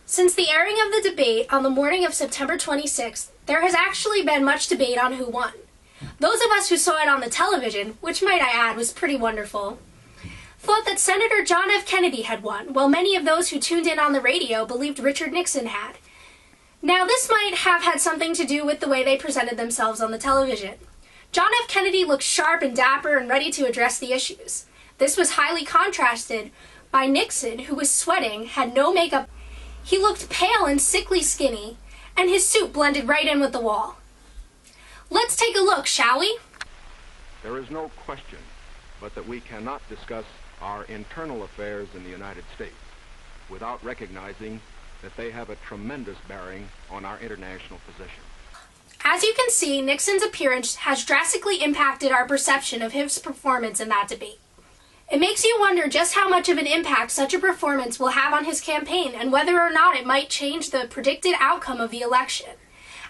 Since the airing of the debate on the morning of September 26th, there has actually been much debate on who won. Those of us who saw it on the television, which might I add was pretty wonderful, thought that Senator John F. Kennedy had won, while many of those who tuned in on the radio believed Richard Nixon had. Now, this might have had something to do with the way they presented themselves on the television. John F. Kennedy looked sharp and dapper and ready to address the issues. This was highly contrasted by Nixon, who was sweating, had no makeup. He looked pale and sickly skinny, and his suit blended right in with the wall. Let's take a look, shall we? There is no question but that we cannot discuss our internal affairs in the United States without recognizing that they have a tremendous bearing on our international position. As you can see, Nixon's appearance has drastically impacted our perception of his performance in that debate. It makes you wonder just how much of an impact such a performance will have on his campaign and whether or not it might change the predicted outcome of the election.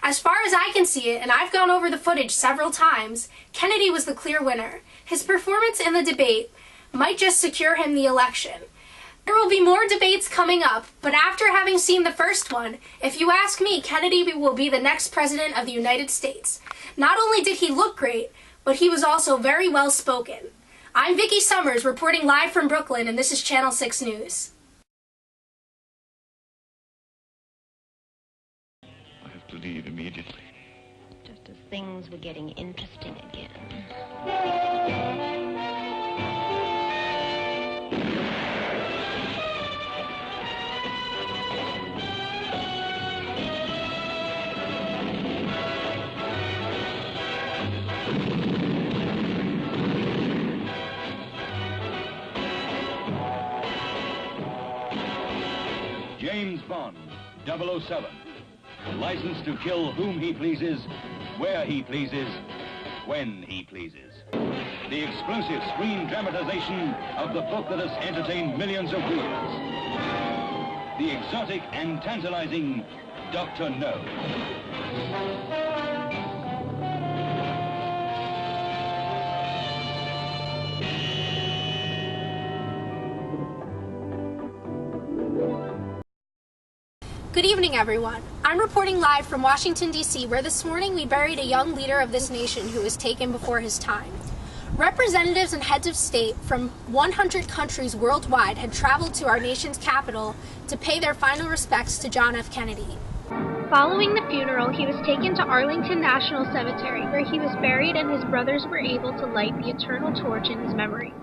As far as I can see it, and I've gone over the footage several times, Kennedy was the clear winner. His performance in the debate might just secure him the election. There will be more debates coming up, but after having seen the first one, if you ask me, Kennedy will be the next president of the United States. Not only did he look great, but he was also very well spoken. I'm Vicki Summers, reporting live from Brooklyn, and this is Channel 6 News. I have to leave immediately. Just as things were getting interesting again. James Bond, 007, licensed to kill whom he pleases, where he pleases, when he pleases. The exclusive screen dramatization of the book that has entertained millions of readers. The exotic and tantalizing Dr. No. Good evening, everyone. I'm reporting live from Washington, D.C., where this morning we buried a young leader of this nation who was taken before his time. Representatives and heads of state from 100 countries worldwide had traveled to our nation's capital to pay their final respects to John F. Kennedy. Following the funeral, he was taken to Arlington National Cemetery, where he was buried and his brothers were able to light the eternal torch in his memory.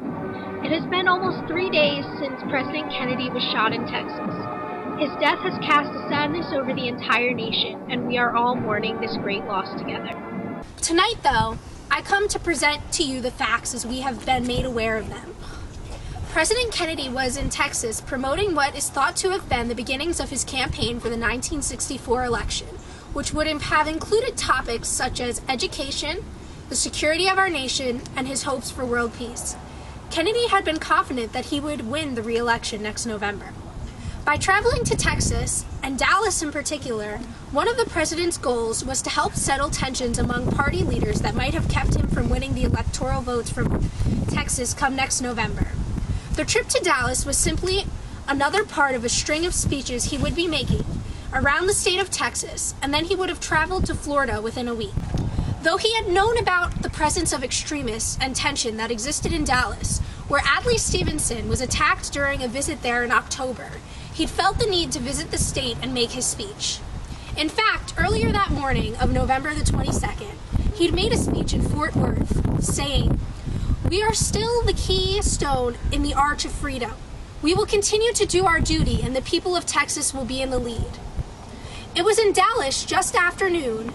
It has been almost 3 days since President Kennedy was shot in Texas. His death has cast a sadness over the entire nation, and we are all mourning this great loss together. Tonight, though, I come to present to you the facts as we have been made aware of them. President Kennedy was in Texas promoting what is thought to have been the beginnings of his campaign for the 1964 election, which would have included topics such as education, the security of our nation, and his hopes for world peace. Kennedy had been confident that he would win the re-election next November. By traveling to Texas, and Dallas in particular, one of the president's goals was to help settle tensions among party leaders that might have kept him from winning the electoral votes from Texas come next November. The trip to Dallas was simply another part of a string of speeches he would be making around the state of Texas, and then he would have traveled to Florida within a week. Though he had known about the presence of extremists and tension that existed in Dallas, where Adlai Stevenson was attacked during a visit there in October, he'd felt the need to visit the state and make his speech. In fact, earlier that morning of November the 22nd, he'd made a speech in Fort Worth saying, "We are still the keystone in the arch of freedom. We will continue to do our duty and the people of Texas will be in the lead." It was in Dallas just after noon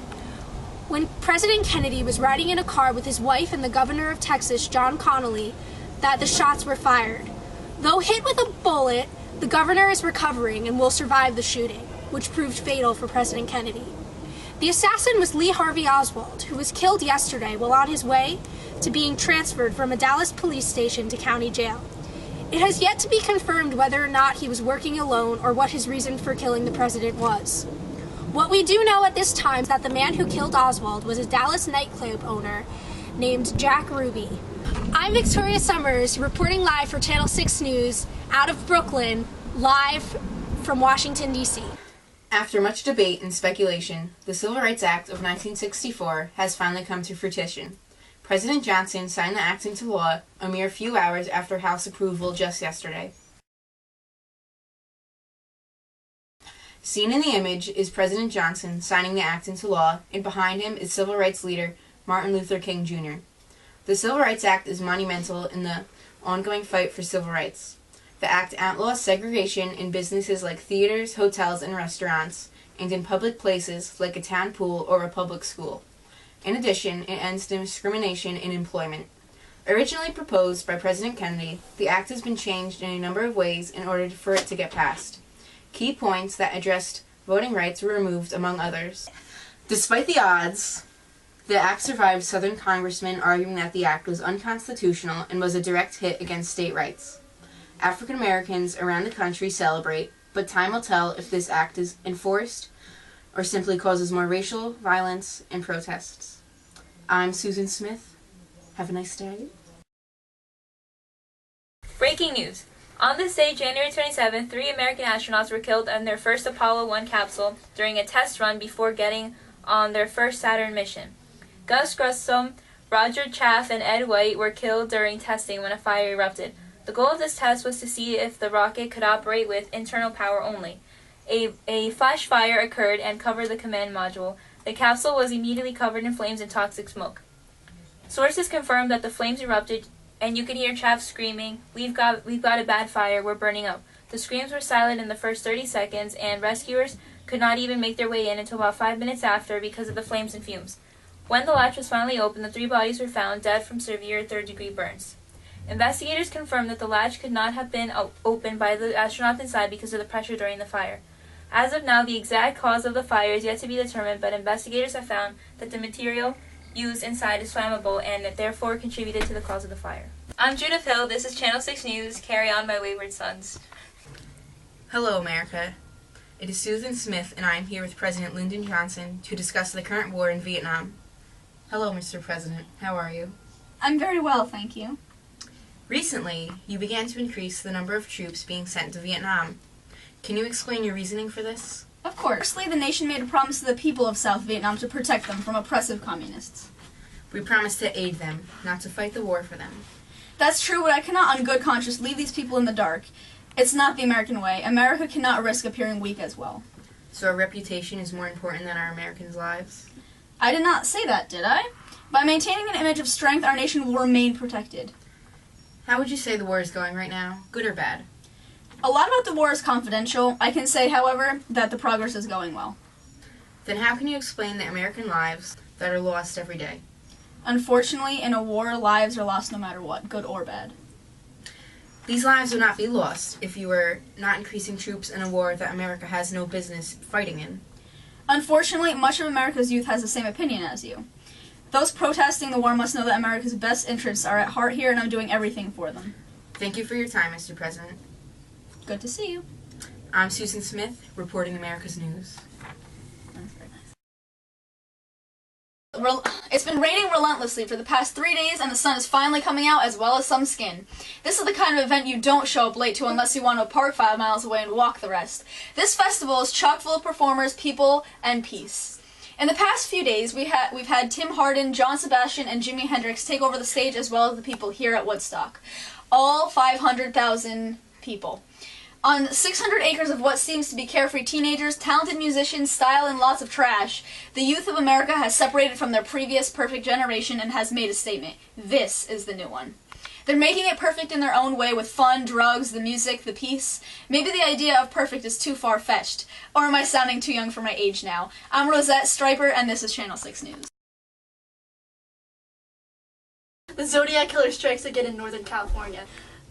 when President Kennedy was riding in a car with his wife and the governor of Texas, John Connally, that the shots were fired. Though hit with a bullet, the governor is recovering and will survive the shooting, which proved fatal for President Kennedy. The assassin was Lee Harvey Oswald, who was killed yesterday while on his way to being transferred from a Dallas police station to county jail. It has yet to be confirmed whether or not he was working alone or what his reason for killing the president was. What we do know at this time is that the man who killed Oswald was a Dallas nightclub owner named Jack Ruby. I'm Victoria Summers, reporting live for Channel 6 News out of Brooklyn, live from Washington, D.C. After much debate and speculation, the Civil Rights Act of 1964 has finally come to fruition. President Johnson signed the act into law a mere few hours after House approval just yesterday. Seen in the image is President Johnson signing the act into law, and behind him is civil rights leader Martin Luther King Jr. The Civil Rights Act is monumental in the ongoing fight for civil rights. The act outlaws segregation in businesses like theaters, hotels, and restaurants, and in public places like a town pool or a public school. In addition, it ends discrimination in employment. Originally proposed by President Kennedy, the act has been changed in a number of ways in order for it to get passed. Key points that addressed voting rights were removed, among others. Despite the odds, the act survived Southern congressmen arguing that the act was unconstitutional and was a direct hit against state rights. African Americans around the country celebrate, but time will tell if this act is enforced or simply causes more racial violence and protests. I'm Susan Smith. Have a nice day. Breaking news. On this day, January 27th, 3 American astronauts were killed in their first Apollo 1 capsule during a test run before getting on their first Saturn mission. Gus Grissom, Roger Chaff, and Ed White were killed during testing when a fire erupted. The goal of this test was to see if the rocket could operate with internal power only. A flash fire occurred and covered the command module. The capsule was immediately covered in flames and toxic smoke. Sources confirmed that the flames erupted, and you could hear Chaff screaming, we've got a bad fire, we're burning up." The screams were silent in the first 30 seconds, and rescuers could not even make their way in until about 5 minutes after because of the flames and fumes. When the latch was finally opened, the 3 bodies were found dead from severe third-degree burns. Investigators confirmed that the latch could not have been opened by the astronauts inside because of the pressure during the fire. As of now, the exact cause of the fire is yet to be determined, but investigators have found that the material used inside is flammable and that therefore contributed to the cause of the fire. I'm Judith Hill. This is Channel 6 News. Carry on, my wayward sons. Hello, America. It is Susan Smith, and I am here with President Lyndon Johnson to discuss the current war in Vietnam. Hello, Mr. President. How are you? I'm very well, thank you. Recently, you began to increase the number of troops being sent to Vietnam. Can you explain your reasoning for this? Of course. Firstly, the nation made a promise to the people of South Vietnam to protect them from oppressive communists. We promised to aid them, not to fight the war for them. That's true, but I cannot on good conscience leave these people in the dark. It's not the American way. America cannot risk appearing weak as well. So our reputation is more important than our Americans' lives? I did not say that, did I? By maintaining an image of strength, our nation will remain protected. How would you say the war is going right now? Good or bad? A lot about the war is confidential. I can say, however, that the progress is going well. Then how can you explain the American lives that are lost every day? Unfortunately, in a war, lives are lost no matter what, good or bad. These lives would not be lost if you were not increasing troops in a war that America has no business fighting in. Unfortunately, much of America's youth has the same opinion as you. Those protesting the war must know that America's best interests are at heart here, and I'm doing everything for them. Thank you for your time, Mr. President. Good to see you. I'm Susan Smith, reporting America's News. That's very nice. It's been raining relentlessly for the past 3 days, and the sun is finally coming out, as well as some skin. This is the kind of event you don't show up late to unless you want to park 5 miles away and walk the rest. This festival is chock full of performers, people, and peace. In the past few days, we've had Tim Hardin, John Sebastian, and Jimi Hendrix take over the stage, as well as the people here at Woodstock. All 500,000 people. On 600 acres of what seems to be carefree teenagers, talented musicians, style, and lots of trash, the youth of America has separated from their previous perfect generation and has made a statement. This is the new one. They're making it perfect in their own way with fun, drugs, the music, the peace. Maybe the idea of perfect is too far-fetched. Or am I sounding too young for my age now? I'm Rosette Striper, and this is Channel 6 News. The Zodiac Killer strikes again in Northern California.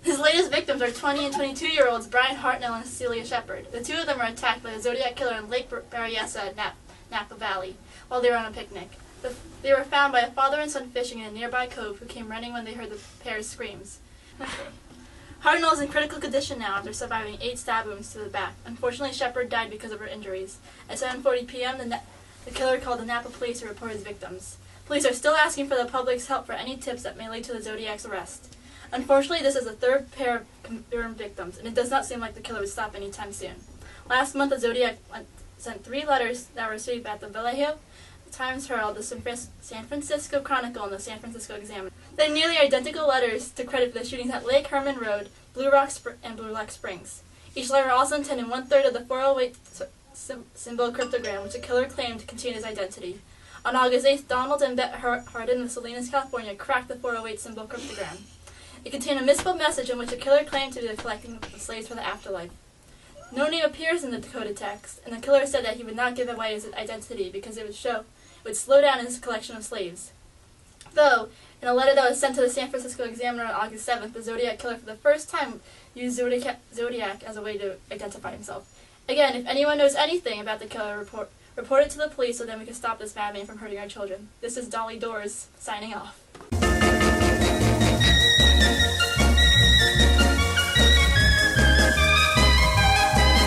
His latest victims are 20 and 22-year-olds Brian Hartnell and Cecilia Shepard. The two of them were attacked by the Zodiac Killer in Lake Berryessa at Napa Valley while they were on a picnic. They were found by a father and son fishing in a nearby cove who came running when they heard the pair's screams. Hartnell is in critical condition now after surviving 8 stab wounds to the back. Unfortunately, Shepard died because of her injuries. At 7:40 p.m., the killer called the Napa police to report his victims. Police are still asking for the public's help for any tips that may lead to the Zodiac's arrest. Unfortunately, this is the third pair of confirmed victims, and it does not seem like the killer would stop anytime soon. Last month, the Zodiac sent 3 letters that were received at the Vallejo, the Times Herald, the San Francisco Chronicle, and the San Francisco Examiner. They're nearly identical letters to credit for the shootings at Lake Herman Road, Blue Rock Springs. Each letter also contained 1/3 of the 408 symbol cryptogram, which the killer claimed contained his identity. On August 8th, Donald and Bette Hardin of Salinas, California, cracked the 408 symbol cryptogram. It contained a misspelled message in which the killer claimed to be collecting slaves for the afterlife. No name appears in the decoded text, and the killer said that he would not give away his identity because it would slow down his collection of slaves. Though, in a letter that was sent to the San Francisco Examiner on August 7th, the Zodiac killer for the first time used Zodiac as a way to identify himself. Again, if anyone knows anything about the killer, report it to the police so then we can stop this madman from hurting our children. This is Dolly Doors, signing off.